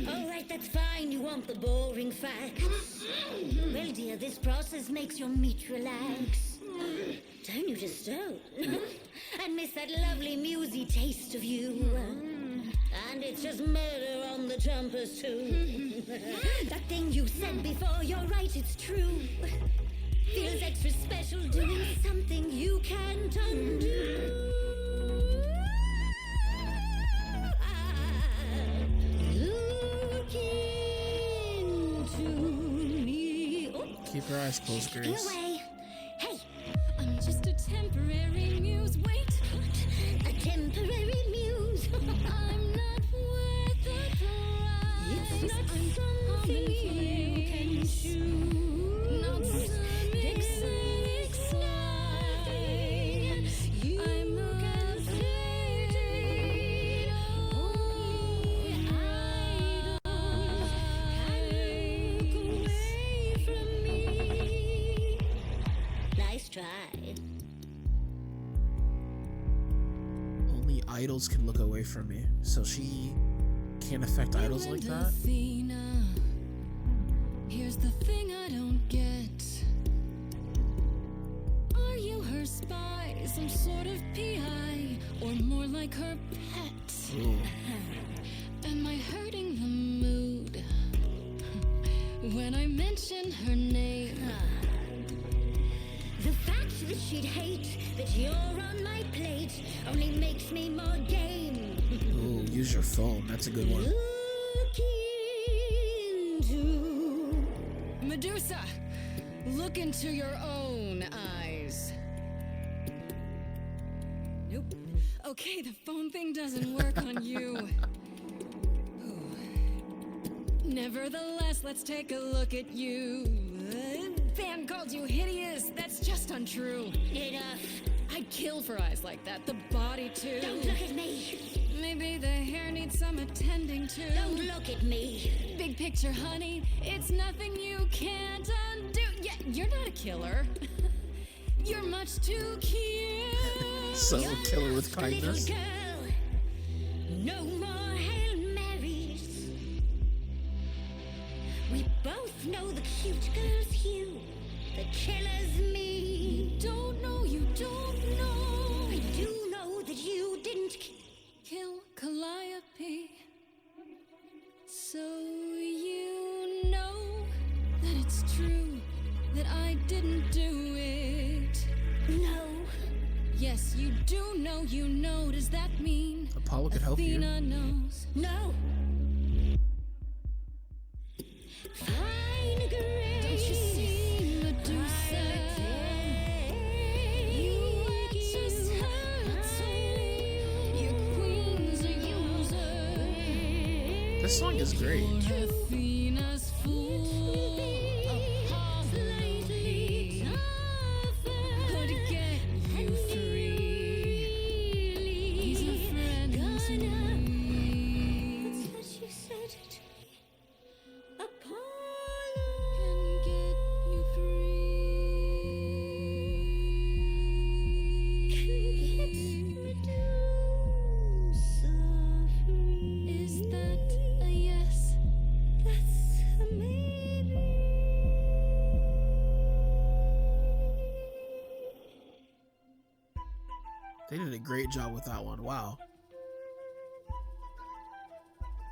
All right, that's fine. You want the boring facts? Well, dear, this process makes your meat relax. Don't you just don't? And miss that lovely musy taste of you. And it's just murder on the trumpers too. That thing you said before, you're right, it's true. Feels extra special doing something you can't undo. Look into me. Oh, Keep your eyes closed, get Grace. away. Hey, I'm just a temporary muse. Wait, a temporary muse. I'm not worth the price. It's not I'm something you can choose. Not some exciting slide. I'm a slave. Only idols can look away from me. Nice try. Only idols can look away from me. So she can't affect idols like that? Athena, here's the thing I don't get. Are you her spy, some sort of PI, or more like her pet? Ooh. Am I hurting the mood when I mention her name? The fact that she'd hate that you're on my plate only makes me more game. Ooh, use your phone. That's a good one. Look into Medusa, look into your own eyes. Nope. Okay, the phone thing doesn't work on you. Nevertheless, let's take a look at you. Fan called you hideous. That's just untrue. Enough. I'd kill for eyes like that. The body too. Don't look at me. Maybe the hair needs some attending to. Don't look at me. Big picture, honey. It's nothing you can't undo. Yeah, you're not a killer. You're much too cute. So kill her with kindness. Little girl. No more Hail Marys. We both know the cute girl's you. The killer's me. You don't know, you don't know. I do know that you didn't Kill Calliope. So you know that it's true that I didn't do it. No. Yes, you do know, you know. Does that mean Apollo could help you. Athena knows? No. Fine grace. Don't you see, Medusa? You are just her tool. Your queen's a user. This song is great. Athena's fool. Apollo could get you free. He's a friend to me. That's what you said to me. Apollo Can get you free. can get Medusa free. Is that a yes? That's They did a great job with that one. Wow.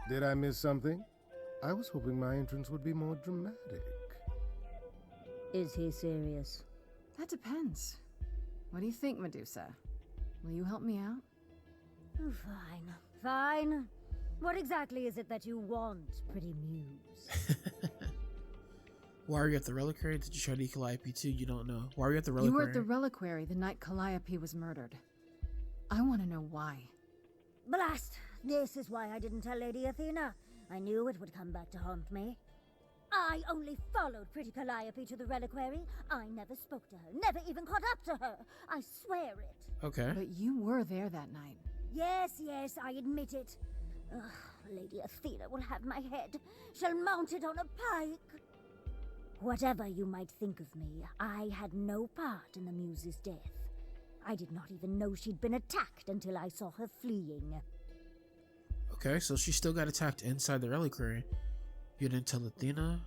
Did I miss something? I was hoping my entrance would be more dramatic. Is he serious? That depends. What do you think, Medusa? Will you help me out? Oh, fine. Fine. What exactly is it that you want, pretty muse? Why are you at the reliquary? Did you try to eat Calliope too? You don't know. Why are you at the reliquary? You were at the reliquary the night Calliope was murdered. I want to know why. Blast! This is why I didn't tell Lady Athena. I knew it would come back to haunt me. I only followed pretty Calliope to the reliquary. I never spoke to her, never even caught up to her. I swear it. Okay. But you were there that night. Yes, I admit it. Ugh, Lady Athena will have my head. She'll mount it on a pike. Whatever you might think of me, I had no part in the muse's death. I did not even know she'd been attacked until I saw her fleeing. Okay, so she still got attacked inside the reliquary. You didn't tell Athena?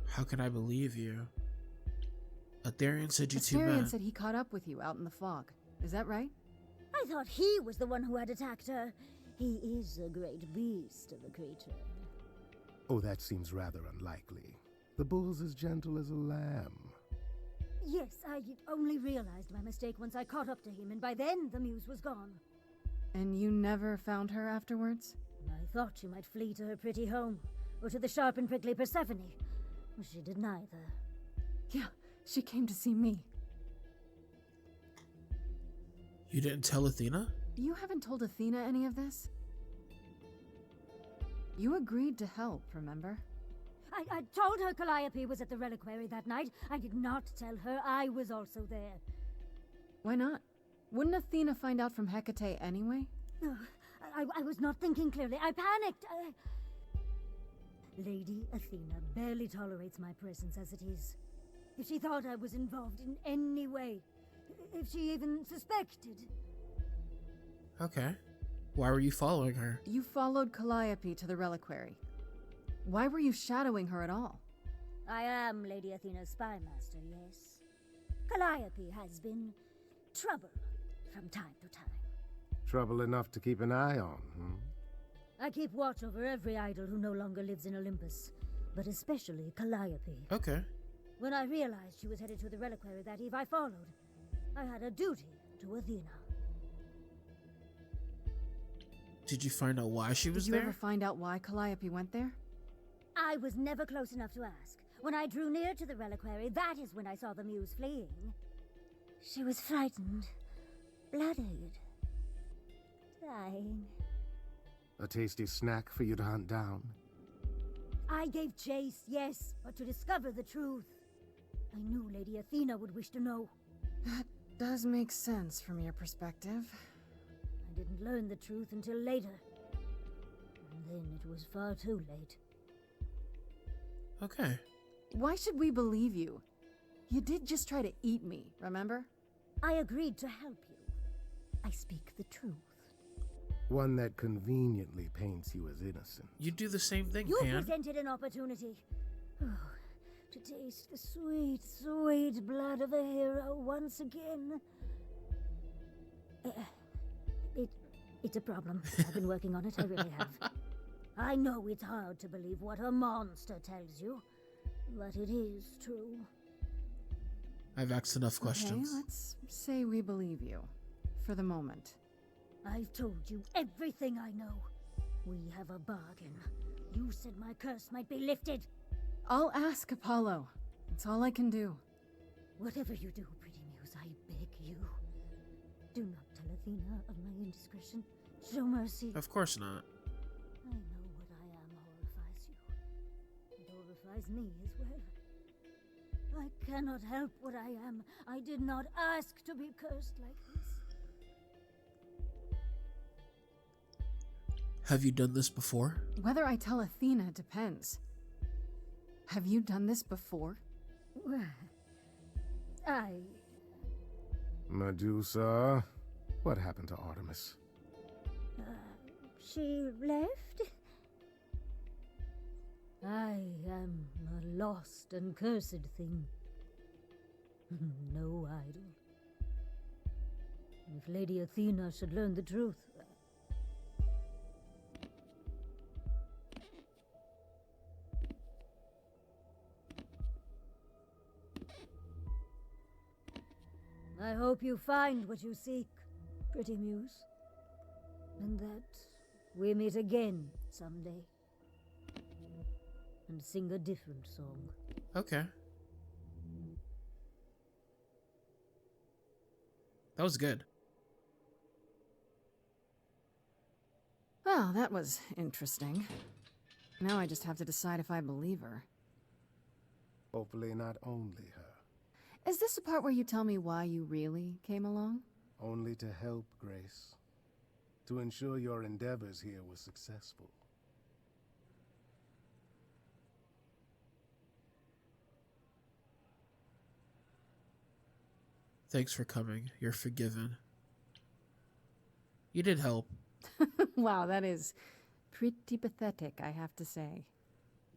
How can I believe you? Atherian said you two Atherian men. said he caught up with you out in the fog. Is that right? I thought he was the one who had attacked her. He is a great beast of a creature. Oh, that seems rather unlikely. The bull's as gentle as a lamb. Yes, I only realized my mistake once I caught up to him, and by then the muse was gone. And you never found her afterwards? I thought she might flee to her pretty home, or to the sharp and prickly Persephone. She did neither. Yeah, she came to see me. You didn't tell Athena? You haven't told Athena any of this? You agreed to help, remember? I told her Calliope was at the reliquary that night. I did not tell her I was also there. Why not? Wouldn't Athena find out from Hecate anyway? I was not thinking clearly. I panicked. Lady Athena barely tolerates my presence as it is. If she thought I was involved in any way, if she even suspected... Okay. Why were you following her? You followed Calliope to the reliquary. Why were you shadowing her at all? I am Lady Athena's spy master, yes. Calliope has been trouble from time to time. Trouble enough to keep an eye on, I keep watch over every idol who no longer lives in Olympus, but especially Calliope. Okay. When I realized she was headed to the reliquary that eve, I followed. I had a duty to Athena. Did you find out why she was there? Did you there? ever find out why Calliope went there? I was never close enough to ask. When I drew near to the reliquary, that is when I saw the muse fleeing. She was frightened, bloodied, dying. A tasty snack for you to hunt down. I gave chase, yes, but to discover the truth. I knew Lady Athena would wish to know. That does make sense from your perspective. I didn't learn the truth until later. And then it was far too late. Okay. Why should we believe you? You did just try to eat me, remember? I agreed to help you. I speak the truth. One that conveniently paints you as innocent. You do the same thing, You Pan. presented an opportunity. Oh, to taste the sweet, sweet blood of a hero once again. It's a problem. I've been working on it, I really have. I know it's hard to believe what a monster tells you, but it is true. I've asked enough questions. Okay, let's say we believe you. For the moment. I've told you everything I know. We have a bargain. You said my curse might be lifted. I'll ask Apollo. That's all I can do. Whatever you do, pretty muse, I beg you. Do not tell Athena of my indiscretion. Show mercy. Of course not. I know what I am horrifies you. It horrifies me as well. I cannot help what I am. I did not ask to be cursed like this. Have you done this before? Whether I tell Athena depends. Have you done this before? Well, Medusa, what happened to Artemis? She left? I am a lost and cursed thing. No idol. If Lady Athena should learn the truth. I hope you find what you seek, pretty muse. And that we meet again someday. And sing a different song. Okay. That was good. Well, that was interesting. Now I just have to decide if I believe her. Hopefully not only her. Is this the part where you tell me why you really came along? Only to help, Grace. To ensure your endeavors here were successful. Thanks for coming. You're forgiven. You did help. Wow, that is pretty pathetic, I have to say.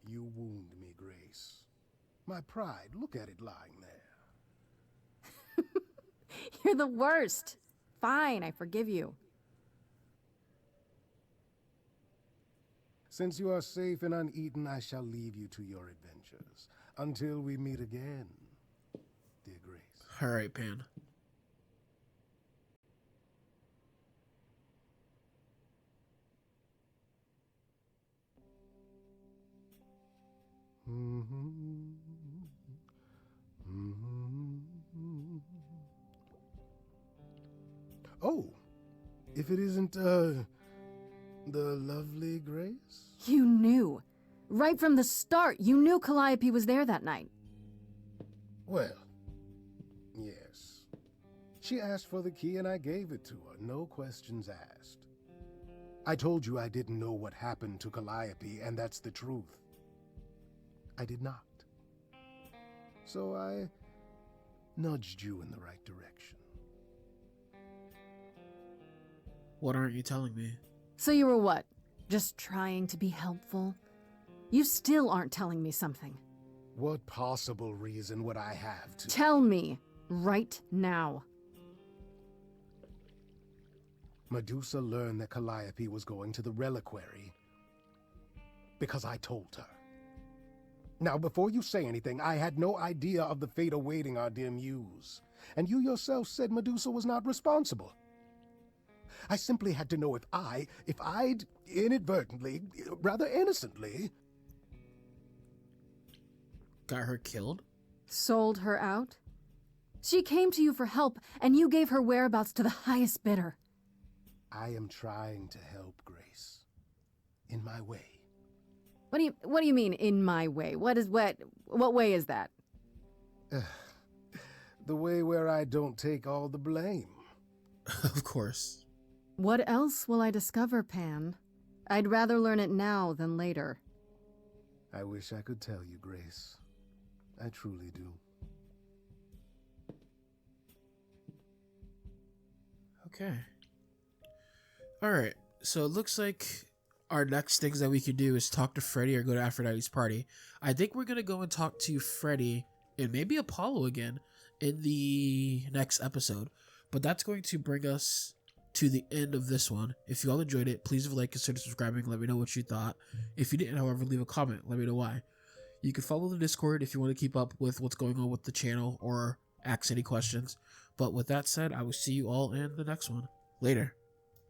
You wound me, Grace. My pride, look at it lying there. You're the worst. Fine, I forgive you. Since you are safe and uneaten, I shall leave you to your adventures. Until we meet again, dear Grace. All right, Pan. Oh, if it isn't, the lovely Grace? You knew. Right from the start, you knew Calliope was there that night. Well, yes. She asked for the key and I gave it to her, no questions asked. I told you I didn't know what happened to Calliope, and that's the truth. I did not. So I nudged you in the right direction. What aren't you telling me? So you were what? Just trying to be helpful? You still aren't telling me something. What possible reason would I have to— Tell me, right now. Medusa learned that Calliope was going to the reliquary because I told her. Now, before you say anything, I had no idea of the fate awaiting our dear muse. And you yourself said Medusa was not responsible. I simply had to know if I'd inadvertently, rather innocently— Got her killed? Sold her out? She came to you for help, and you gave her whereabouts to the highest bidder. I am trying to help, Grace. In my way. What do you mean, in my way? What way is that? The way where I don't take all the blame. Of course. What else will I discover, Pan? I'd rather learn it now than later. I wish I could tell you, Grace. I truly do. Okay. Alright, so it looks like our next things that we could do is talk to Freddy or go to Aphrodite's party. I think we're going to go and talk to Freddy and maybe Apollo again in the next episode. But that's going to bring us to the end of this one. If you all enjoyed it, please leave a like, consider subscribing, let me know what you thought. If you didn't, however, leave a comment, let me know why. You can follow the Discord if you want to keep up with what's going on with the channel or ask any questions. But with that said, I will see you all in the next one. Later.